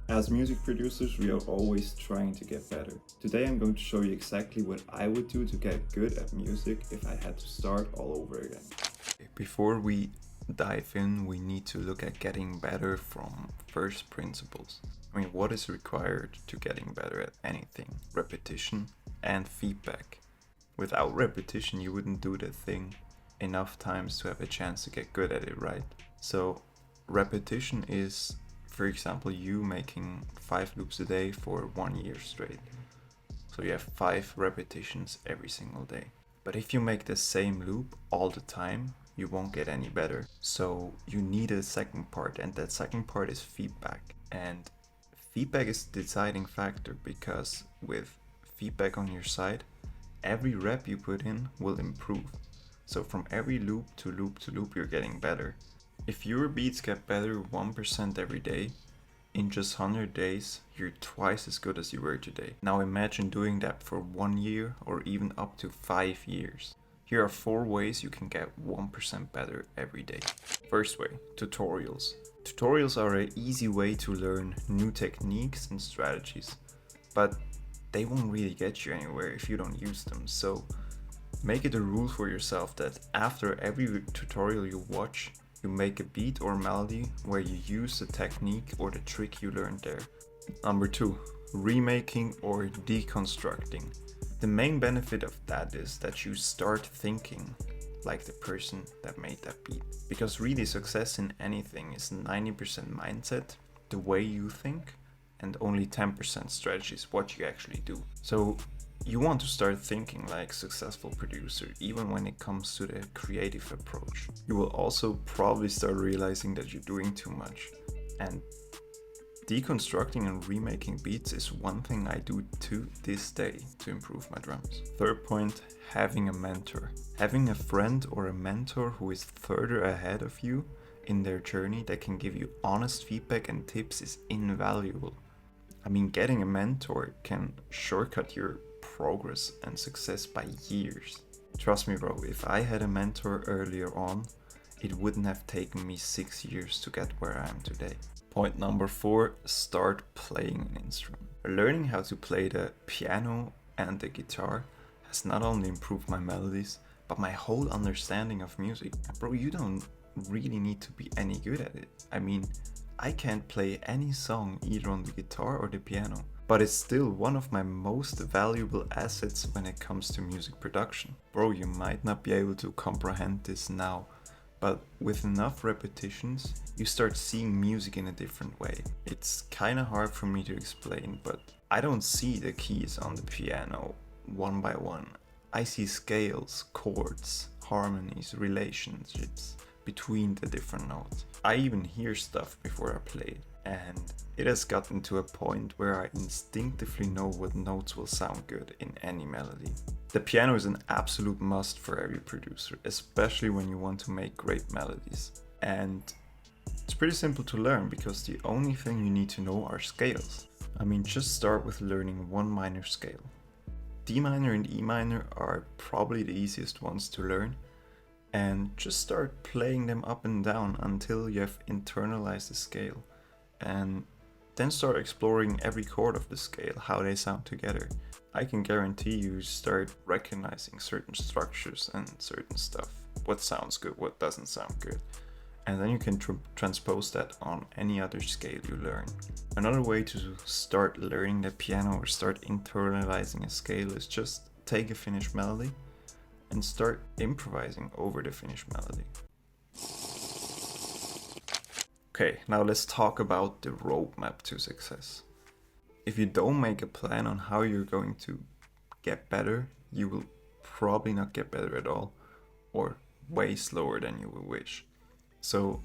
As music producers, we are always trying to get better. Today I'm going to show you exactly what I would do to get good at music if I had to start all over again. Before we dive in, we need to look at getting better from first principles. I mean, what is required to getting better at anything? Repetition and feedback. Without repetition, you wouldn't do the thing enough times to have a chance to get good at it, right? So, repetition is, for example, you making 5 loops a day for 1 year straight. So you have 5 repetitions every single day. But if you make the same loop all the time, you won't get any better. So you need a second part, and that second part is feedback. And feedback is the deciding factor, because with feedback on your side, every rep you put in will improve. So from every loop to loop to loop, you're getting better. If your beats get better 1% every day, in just 100 days, you're twice as good as you were today. Now imagine doing that for 1 year or even up to 5 years. Here are 4 ways you can get 1% better every day. First way, tutorials. Tutorials are an easy way to learn new techniques and strategies, but they won't really get you anywhere if you don't use them. So make it a rule for yourself that after every tutorial you watch, you make a beat or melody where you use the technique or the trick you learned there. Number 2, remaking or deconstructing. The main benefit of that is that you start thinking like the person that made that beat. Because really success in anything is 90% mindset, the way you think, and only 10% strategies, what you actually do. So you want to start thinking like a successful producer, even when it comes to the creative approach. You will also probably start realizing that you're doing too much. And deconstructing and remaking beats is one thing I do to this day to improve my drums. Third point, having a mentor. Having a friend or a mentor who is further ahead of you in their journey that can give you honest feedback and tips is invaluable. I mean, getting a mentor can shortcut your progress and success by years. Trust me, bro, if I had a mentor earlier on, it wouldn't have taken me 6 years to get where I am today. Point number 4, start playing an instrument. Learning how to play the piano and the guitar has not only improved my melodies, but my whole understanding of music. Bro, you don't really need to be any good at it. I mean, I can't play any song either on the guitar or the piano, but it's still one of my most valuable assets when it comes to music production. Bro, you might not be able to comprehend this now, but with enough repetitions, you start seeing music in a different way. It's kinda hard for me to explain, but I don't see the keys on the piano one by one. I see scales, chords, harmonies, relationships between the different notes. I even hear stuff before I play it, and it has gotten to a point where I instinctively know what notes will sound good in any melody. The piano is an absolute must for every producer, especially when you want to make great melodies. And it's pretty simple to learn because the only thing you need to know are scales. I mean, just start with learning one minor scale. D minor and E minor are probably the easiest ones to learn, and just start playing them up and down until you have internalized the scale, and then start exploring every chord of the scale, how they sound together. I can guarantee you start recognizing certain structures and certain stuff, what sounds good, what doesn't sound good, and then you can transpose that on any other scale you learn. Another way to start learning the piano or start internalizing a scale is just take a finished melody and start improvising over the finished melody. Okay, now let's talk about the roadmap to success. If you don't make a plan on how you're going to get better, you will probably not get better at all, or way slower than you would wish. So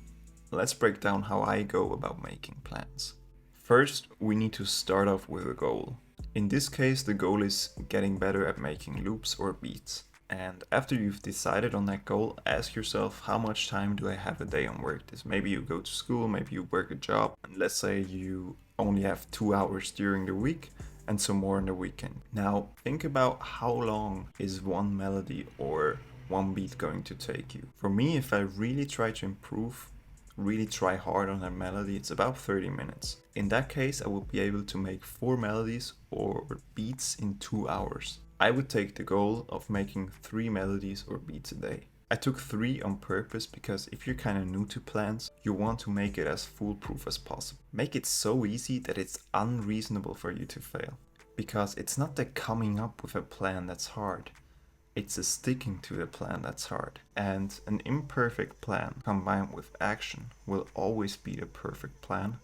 let's break down how I go about making plans. First, we need to start off with a goal. In this case, the goal is getting better at making loops or beats. And after you've decided on that goal, ask yourself, how much time do I have a day on work? Maybe you go to school, maybe you work a job, and let's say you only have 2 hours during the week and some more on the weekend. Now think about how long is one melody or one beat going to take you. For me, if I really try to improve, really try hard on a melody, it's about 30 minutes. In that case, I would be able to make 4 melodies or beats in 2 hours. I would take the goal of making 3 melodies or beats a day. I took 3 on purpose because if you're kind of new to plans, you want to make it as foolproof as possible. Make it so easy that it's unreasonable for you to fail. Because it's not the coming up with a plan that's hard. It's the sticking to the plan that's hard. And an imperfect plan combined with action will always be the perfect plan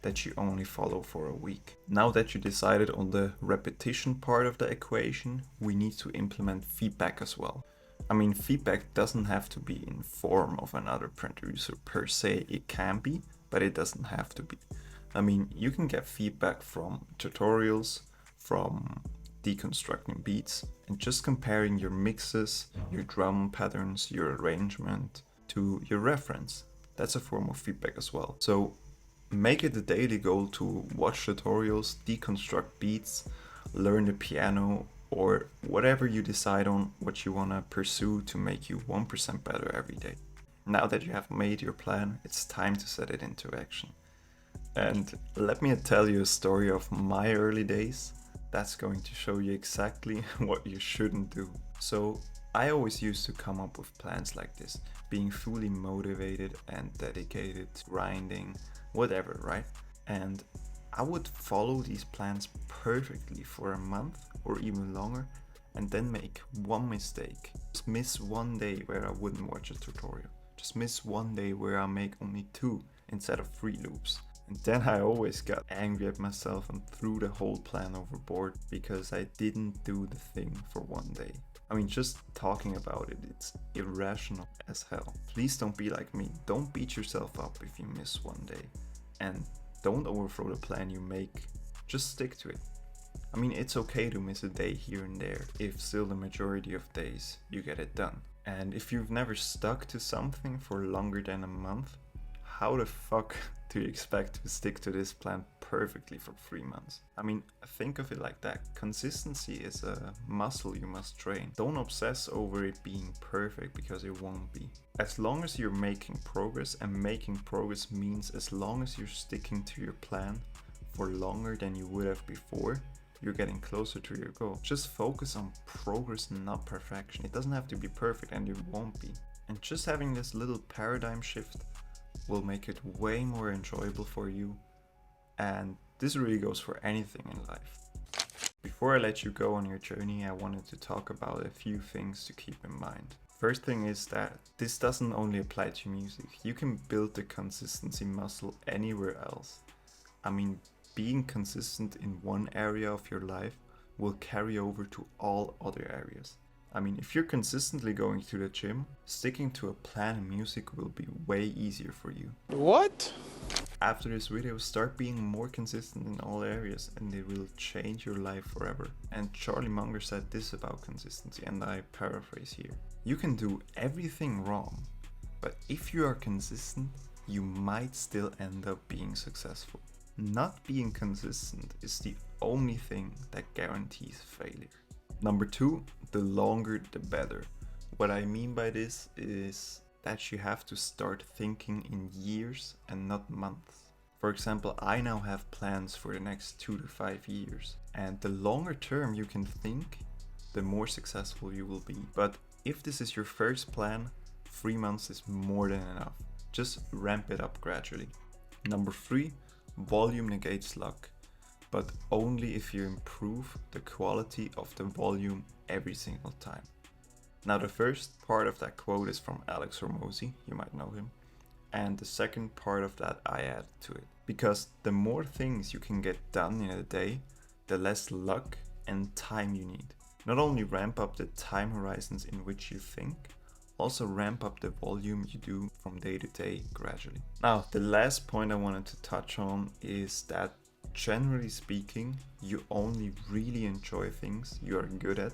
that you only follow for a week. Now that you decided on the repetition part of the equation, we need to implement feedback as well. I mean, feedback doesn't have to be in form of another producer per se. It can be, but it doesn't have to be. I mean, you can get feedback from tutorials, from deconstructing beats, and just comparing your mixes, your drum patterns, your arrangement to your reference. That's a form of feedback as well. So make it a daily goal to watch tutorials, deconstruct beats, learn the piano, or whatever you decide on what you want to pursue to make you 1% better every day. Now that you have made your plan, it's time to set it into action. And let me tell you a story of my early days. That's going to show you exactly what you shouldn't do. So I always used to come up with plans like this, being fully motivated and dedicated, grinding, whatever, right? And I would follow these plans perfectly for a month or even longer, and then make one mistake. Just miss one day where I wouldn't watch a tutorial. Just miss one day where I make only 2 instead of 3 loops. And then I always got angry at myself and threw the whole plan overboard because I didn't do the thing for one day. I mean, just talking about it, it's irrational as hell. Please don't be like me. Don't beat yourself up if you miss one day. And don't overthrow the plan you make. Just stick to it. I mean, it's okay to miss a day here and there if still the majority of days you get it done. And if you've never stuck to something for longer than a month, how the fuck do you expect to stick to this plan perfectly for 3 months? I mean, think of it like that. Consistency is a muscle you must train. Don't obsess over it being perfect because it won't be. As long as you're making progress, and making progress means as long as you're sticking to your plan for longer than you would have before, you're getting closer to your goal. Just focus on progress, not perfection. It doesn't have to be perfect, and it won't be. And just having this little paradigm shift will make it way more enjoyable for you, and this really goes for anything in life. Before I let you go on your journey, I wanted to talk about a few things to keep in mind. First thing is that this doesn't only apply to music. You can build the consistency muscle anywhere else. I mean, being consistent in one area of your life will carry over to all other areas. I mean, if you're consistently going to the gym, sticking to a plan in music will be way easier for you. What? After this video, start being more consistent in all areas and it will change your life forever. And Charlie Munger said this about consistency, and I paraphrase here. You can do everything wrong, but if you are consistent, you might still end up being successful. Not being consistent is the only thing that guarantees failure. Number 2, the longer the better. What I mean by this is that you have to start thinking in years and not months. For example, I now have plans for the next 2 to 5 years. And the longer term you can think, the more successful you will be. But if this is your first plan, 3 months is more than enough. Just ramp it up gradually. Number 3, volume negates luck, but only if you improve the quality of the volume every single time. Now, the first part of that quote is from Alex Hormozy, you might know him, and the second part of that I add to it. Because the more things you can get done in a day, the less luck and time you need. Not only ramp up the time horizons in which you think, also ramp up the volume you do from day to day gradually. Now, the last point I wanted to touch on is that generally speaking, you only really enjoy things you are good at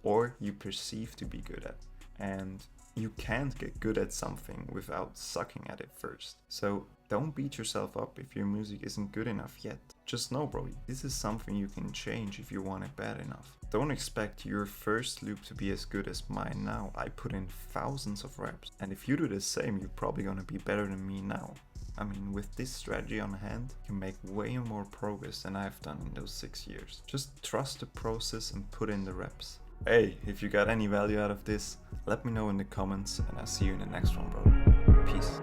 or you perceive to be good at. And you can't get good at something without sucking at it first. So don't beat yourself up if your music isn't good enough yet. Just know, bro, this is something you can change if you want it bad enough. Don't expect your first loop to be as good as mine now. I put in thousands of reps, and if you do the same, you're probably gonna be better than me now. I mean, with this strategy on hand, you can make way more progress than I've done in those 6 years. Just trust the process and put in the reps. Hey, if you got any value out of this, let me know in the comments, and I'll see you in the next one, bro. Peace.